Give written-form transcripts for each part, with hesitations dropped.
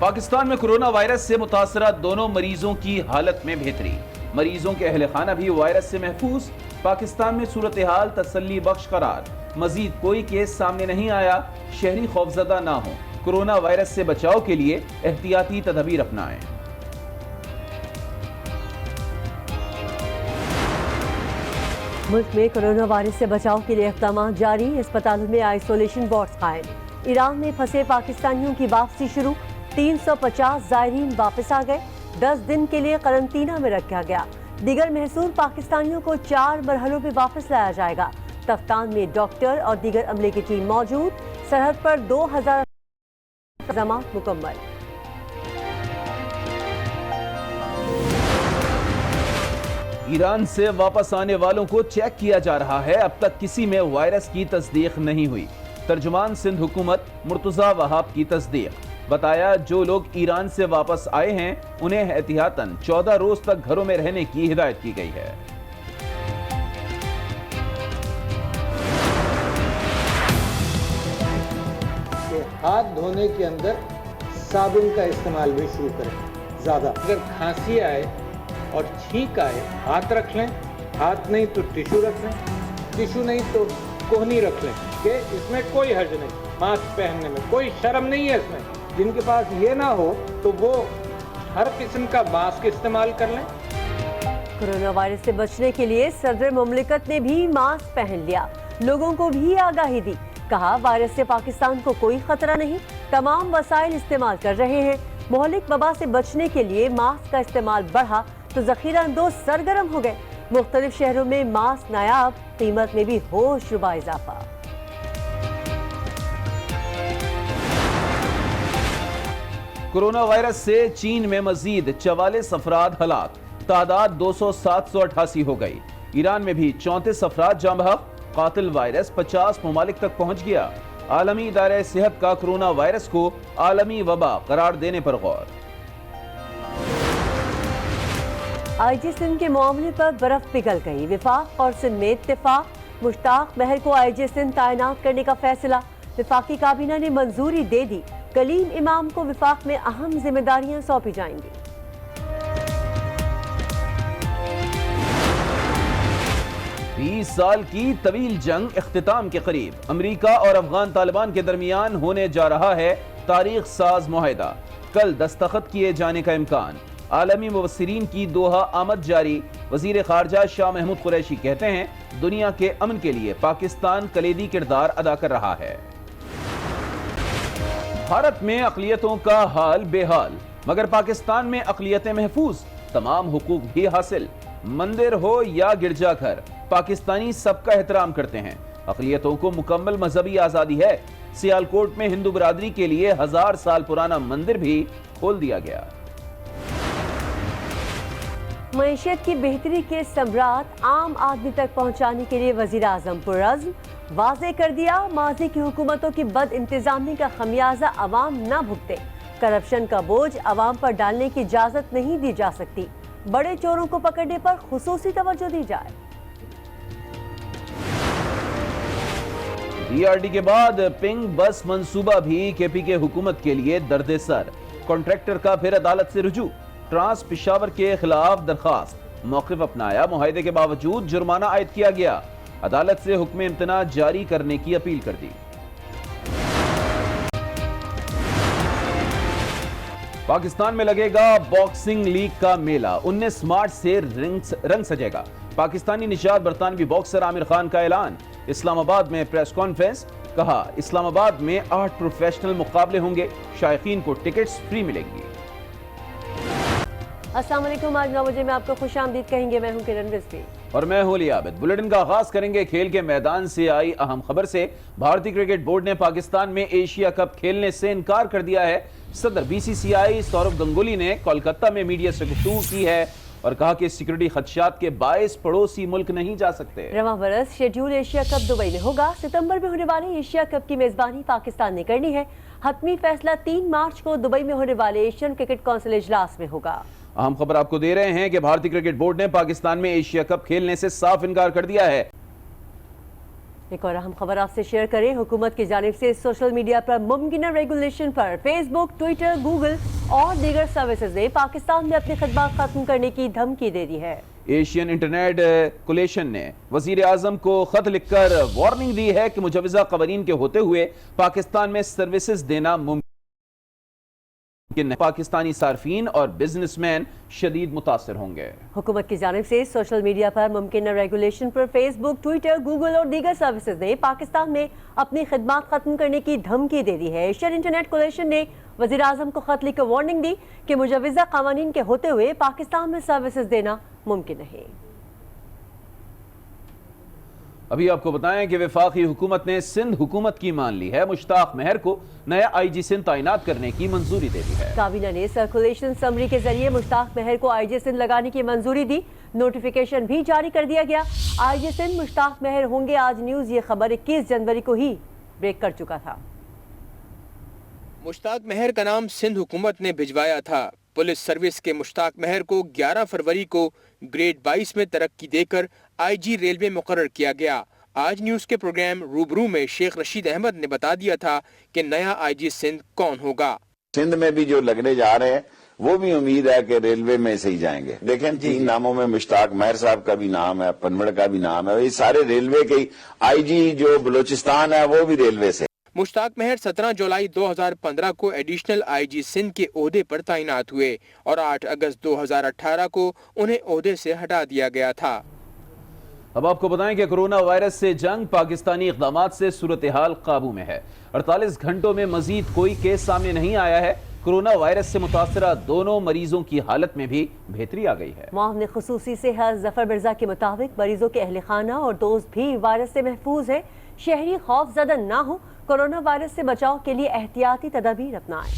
پاکستان میں corona virus سے متاثرہ دونوں مریضوں کی حالت میں بہتری، مریضوں کے اہل خانہ بھی وائرس سے محفوظ۔ پاکستان میں صورتحال تسلی بخش قرار، مزید کوئی کیس سامنے نہیں آیا، شہری خوفزدہ نہ ہوں، کورونا وائرس سے بچاؤ کے لیے احتیاطی تدابیر اپنائیں۔ ملک میں کورونا وائرس سے بچاؤ کے لیے اقدامات جاری، اسپتالوں میں آئسولیشن وارڈز قائم۔ ایران میں پھنسے پاکستانیوں کی واپسی شروع، 350 زائرین واپس آ گئے، 10 دن کے لیے قرنطینہ میں رکھا گیا۔ دیگر محصور پاکستانیوں کو 4 مرحلوں میں واپس لایا جائے گا۔ تفتان میں ڈاکٹر اور دیگر عملے کی ٹیم موجود، سرحد پر 2000 انتظامات مکمل۔ ایران سے واپس آنے والوں کو چیک کیا جا رہا ہے، اب تک کسی میں وائرس کی تصدیق نہیں ہوئی۔ ترجمان سندھ حکومت مرتضی وہاب کی تصدیق، بتایا جو لوگ ایران سے واپس آئے ہیں انہیں احتیاطاً 14 روز تک گھروں میں رہنے کی ہدایت کی گئی ہے۔ ہاتھ دھونے کے اندر صابن کا استعمال بھی شروع کریں زیادہ۔ اگر کھانسی آئے اور چھینک آئے ہاتھ رکھ لیں، ہاتھ نہیں تو ٹیشو رکھ لیں، ٹیشو نہیں تو کوہنی رکھ لیں، کہ اس میں کوئی حرج نہیں، ماسک پہننے میں کوئی شرم نہیں ہے اس میں۔ جن کے پاس یہ نہ ہو تو وہ ہر قسم کا ماسک استعمال کر لیں۔ کورونا وائرس سے بچنے کے لیے صدر مملکت نے بھی ماسک پہن لیا، لوگوں کو بھی آگاہی دی، کہا وائرس سے پاکستان کو کوئی خطرہ نہیں، تمام وسائل استعمال کر رہے ہیں۔ مہلک وبا سے بچنے کے لیے ماسک کا استعمال بڑھا تو ذخیرہ اندوز سرگرم ہو گئے، مختلف شہروں میں ماسک نایاب، قیمت میں بھی ہوش ربا اضافہ۔ کورونا وائرس سے چین میں مزید 44 افراد ہلاک، تعداد 200-788 ہو گئی۔ ایران میں بھی 34 افراد جاں بحق، قاتل وائرس 50 ممالک تک پہنچ گیا۔ عالمی ادارہ صحت کا کورونا وائرس کو عالمی وبا قرار دینے پر غور۔ آئی جی سندھ کے معاملے پر برف پگھل گئی، وفاق اور سندھ میں اتفاق، مشتاق مہر کو آئی جی سندھ تعینات کرنے کا فیصلہ، وفاقی کابینہ نے منظوری دے دی، کلیم امام کو وفاق میں اہم ذمہ داریاں سونپی جائیں گی۔ 20 سال کی طویل جنگ اختتام کے قریب، امریکہ اور افغان طالبان کے درمیان ہونے جا رہا ہے تاریخ ساز معاہدہ، کل دستخط کیے جانے کا امکان۔ عالمی مبصرین کی دوحہ آمد جاری، وزیر خارجہ شاہ محمود قریشی کہتے ہیں دنیا کے امن کے لیے پاکستان کلیدی کردار ادا کر رہا ہے۔ بھارت میں اقلیتوں کا حال بے حال، مگر پاکستان میں اقلیتیں محفوظ، تمام حقوق بھی حاصل، مندر ہو یا گرجا گھر، پاکستانی سب کا احترام کرتے ہیں، اقلیتوں کو مکمل مذہبی آزادی ہے۔ سیالکوٹ میں ہندو برادری کے لیے 1000 سال پرانا مندر بھی کھول دیا گیا۔ معیشت کی بہتری کے ثمرات عام آدمی تک پہنچانے کے لیے وزیر اعظم پرعزم، واضح کر دیا ماضی کی حکومتوں کی بد انتظامی کا خمیازہ عوام نہ بھگتے، کرپشن کا بوجھ عوام پر ڈالنے کی اجازت نہیں دی جا سکتی، بڑے چوروں کو پکڑنے پر خصوصی توجہ دی جائے۔ ڈی آر ڈی کے بعد پنک بس منصوبہ بھی کے پی کے حکومت کے لیے درد سر، کانٹریکٹر کا پھر عدالت سے رجوع، ٹرانس پشاور کے خلاف درخواست، موقف اپنایا، معاہدے کے باوجود جرمانہ عائد کیا گیا، عدالت سے حکم امتناع جاری کرنے کی اپیل کر دی۔ پاکستان میں لگے گا باکسنگ لیگ کا میلہ، 19 مارچ سے رنگ سجے گا، پاکستانی نژاد برطانوی باکسر عامر خان کا اعلان، اسلام آباد میں پریس کانفرنس، کہا اسلام آباد میں 8 پروفیشنل مقابلے ہوں گے، شائقین کو ٹکٹس فری ملیں گی۔ السلام علیکم، آج 9 بجے میں آپ کو خوش آمدید کہیں گے، میں ہوں کرن رضوی اور میں ہوں علی عابد۔ بلیٹن کا آغاز کریں گے کھیل کے میدان سے آئی اہم خبر سے۔ بھارتی کرکٹ بورڈ نے پاکستان میں ایشیا کپ کھیلنے سے انکار کر دیا ہے۔ صدر بی سی سی آئی سوربھ گنگولی نے کولکتہ میں میڈیا سے گفتگو کی ہے اور کہا کہ سیکورٹی خدشات کے باعث پڑوسی ملک نہیں جا سکتے۔ رواں برس شیڈول ایشیا کپ دبئی میں ہوگا، ستمبر میں ہونے والے ایشیا کپ کی میزبانی پاکستان نے کرنی ہے۔ حتمی فیصلہ 3 مارچ کو دبئی میں ہونے والے ایشین کرکٹ کونسل اجلاس میں ہوگا۔ اہم خبر آپ کو دے رہے ہیں کہ بھارتی کرکٹ بورڈ نے پاکستان میں ایشیا کپ کھیلنے سے صاف انکار کر دیا ہے۔ ایک اور اہم خبر آپ سے شیئر کریں، حکومت کی جانب سے سوشل میڈیا پر ممکنہ ریگولیشن پر فیس بک، ٹویٹر، گوگل اور دیگر سروسز نے پاکستان میں اپنی خدمات ختم کرنے کی دھمکی دے دی ہے۔ ایشین انٹرنیٹ کولیشن نے وزیر اعظم کو خط لکھ کر وارننگ دی ہے کہ مجوزہ قوانین کے ہوتے ہوئے پاکستان میں سروسز دینا ممکن ہے، پاکستانی صارفین اور بزنس مین شدید متاثر ہوں گے۔ حکومت کی جانب سے سوشل میڈیا پر ممکنہ ریگولیشن پر فیس بک، ٹویٹر، گوگل اور دیگر سروسز نے پاکستان میں اپنی خدمات ختم کرنے کی دھمکی دے دی ہے۔ ایشین انٹرنیٹ کولیشن نے وزیر اعظم کو خط لکھ کر وارننگ دی کہ مجوزہ قوانین کے ہوتے ہوئے پاکستان میں سروسز دینا ممکن نہیں۔ ابھی آپ کو بتائیں کہ وفاقی حکومت نے سندھ حکومت کی مان لی ہے، مشتاق مہر کو نیا آئی جی سندھ تعینات کرنے کی منظوری دے دی ہے۔ کابینہ نے سرکولیشن سمری کے ذریعے مشتاق مہر کو آئی جی سندھ لگانے کی منظوری دی، نوٹیفیکیشن بھی جاری کر دیا گیا۔ آئی جی سندھ مشتاق مہر ہوں گے۔ آج نیوز یہ خبر 21 جنوری کو ہی بریک کر چکا تھا۔ مشتاق مہر کا نام سندھ حکومت نے بھجوایا تھا۔ پولیس سروس کے مشتاق مہر کو 11 فروری کو گریڈ 22 میں ترقی دے کر آئی جی ریلوے مقرر کیا گیا۔ آج نیوز کے پروگرام روبرو میں شیخ رشید احمد نے بتا دیا تھا کہ نیا آئی جی سندھ کون ہوگا۔ سندھ میں بھی جو لگنے جا رہے ہیں وہ بھی امید ہے کہ ریلوے میں سے ہی جائیں گے۔ دیکھیں 3 ناموں میں مشتاق مہر صاحب کا بھی نام ہے، پنوڑ کا بھی نام ہے، یہ سارے ریلوے کے آئی جی جو بلوچستان ہے وہ بھی ریلوے سے۔ مشتاق مہر 17 جولائی 2015 کو ایڈیشنل آئی جی سندھ کے عہدے پر تعینات ہوئے اور 8 اگست 2018 کو انہیں عہدے سے ہٹا دیا گیا تھا۔ اب آپ کو بتائیں کہ کرونا وائرس سے جنگ، پاکستانی اقدامات سے صورتحال قابو میں ہے۔ 48 گھنٹوں میں مزید کوئی کیس سامنے نہیں آیا ہے۔ کرونا وائرس سے متاثرہ دونوں مریضوں کی حالت میں بھی بہتری آ گئی ہے۔ معاون خصوصی صحت ظفر مرزا کے مطابق مریضوں کے اہل خانہ اور دوست بھی وائرس سے محفوظ ہیں۔ شہری خوف زدہ نہ ہوں، کورونا وائرس سے بچاؤ کے لیے احتیاطی تدابیر اپنائیں۔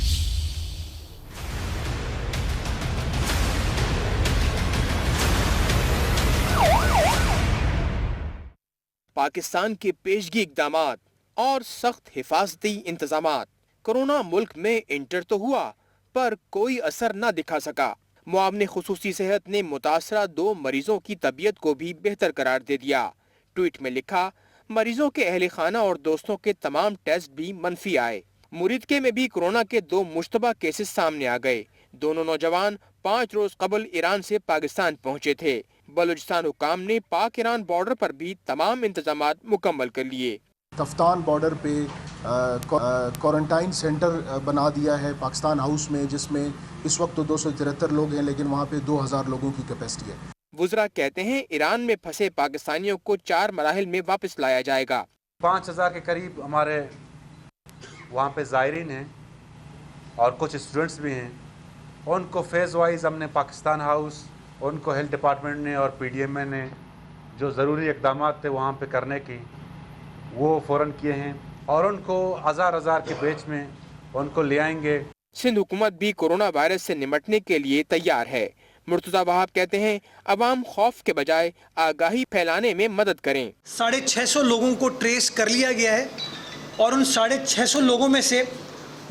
پاکستان کے پیشگی اقدامات اور سخت حفاظتی انتظامات۔ کرونا ملک میں انٹر تو ہوا پر کوئی اثر نہ دکھا سکا۔ معاون خصوصی صحت نے متاثرہ 2 مریضوں کی طبیعت کو بھی بہتر قرار دے دیا۔ ٹویٹ میں لکھا، مریضوں کے اہل خانہ اور دوستوں کے تمام ٹیسٹ بھی منفی آئے۔ مریدکے میں بھی کورونا کے 2 مشتبہ کیسز سامنے آ گئے۔ دونوں نوجوان 5 روز قبل ایران سے پاکستان پہنچے تھے۔ بلوچستان حکام نے پاک ایران بارڈر پر بھی تمام انتظامات مکمل کر لیے۔ تفتان بارڈر پہ کوارنٹائن سینٹر بنا دیا ہے پاکستان ہاؤس میں، جس میں اس وقت تو 273 لوگ ہیں، لیکن وہاں پہ 2000 لوگوں کی کیپیسٹی ہے۔ وزراء کہتے ہیں ایران میں پھنسے پاکستانیوں کو 4 مراحل میں واپس لایا جائے گا۔ 5000 کے قریب ہمارے وہاں پہ زائرین ہیں اور کچھ اسٹوڈنٹس بھی ہیں۔ ان کو فیز وائز ہم نے پاکستان ہاؤس، ان کو ہیلتھ ڈپارٹمنٹ نے اور پی ڈی ایم اے نے جو ضروری اقدامات تھے وہاں پہ کرنے کی وہ فوراً کیے ہیں، اور ان کو ہزار کے بیچ میں ان کو لے آئیں گے۔ سندھ حکومت بھی کورونا وائرس سے نمٹنے کے لیے تیار ہے۔ مرتضی وہاب کہتے ہیں عوام خوف کے بجائے آگاہی پھیلانے میں مدد کریں۔ 650 لوگوں کو ٹریس کر لیا گیا ہے اور ان 650 لوگوں میں سے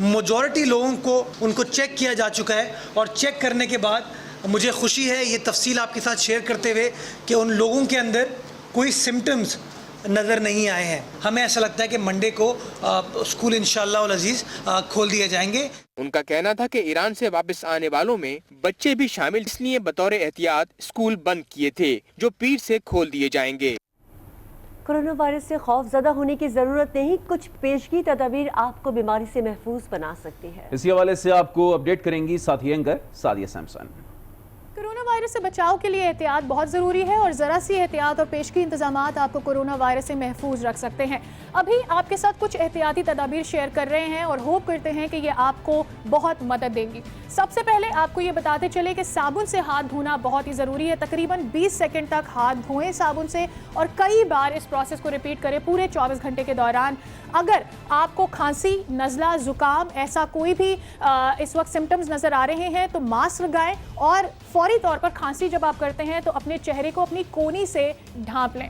میجورٹی لوگوں کو ان کو چیک کیا جا چکا ہے، اور چیک کرنے کے بعد مجھے خوشی ہے یہ تفصیل آپ کے ساتھ شیئر کرتے ہوئے کہ ان لوگوں کے اندر کوئی سمٹمز نظر نہیں آئے ہیں۔ ہمیں ایسا لگتا ہے کہ منڈے کو اسکول انشاءاللہ العزیز کھول دیے جائیں گے۔ ان کا کہنا تھا کہ ایران سے واپس آنے والوں میں بچے بھی شامل، اس لیے بطور احتیاط اسکول بند کیے تھے جو پیر سے کھول دیے جائیں گے۔ کورونا وائرس سے خوف زدہ ہونے کی ضرورت نہیں، کچھ پیشگی تدابیر آپ کو بیماری سے محفوظ بنا سکتی ہے۔ اسی حوالے سے آپ کو اپڈیٹ کریں گی ساتھی anchor Sadia Samson. Corona virus سے بچاؤ کے لیے احتیاط بہت ضروری ہے، اور ذرا سی احتیاط اور پیشگی انتظامات آپ کو کورونا وائرس سے محفوظ رکھ سکتے ہیں۔ ابھی آپ کے ساتھ کچھ احتیاطی تدابیر شیئر کر رہے ہیں اور ہوپ کرتے ہیں کہ یہ آپ کو بہت مدد دیں گی۔ سب سے پہلے آپ کو یہ بتاتے چلے کہ صابن سے ہاتھ دھونا بہت ہی ضروری ہے۔ تقریباً 20 سیکنڈ تک ہاتھ دھوئیں صابن سے اور کئی بار اس پروسیس کو ریپیٹ کریں پورے 24 گھنٹے کے دوران۔ اگر آپ کو کھانسی، نزلہ، زکام ایسا کوئی بھی اس وقت سمٹمز نظر آ رہے ہیں تو ماسک لگائیں، اور فوری طور پر کھانسی جب آپ کرتے ہیں تو اپنے چہرے کو اپنی کونی سے ڈھانپ لیں۔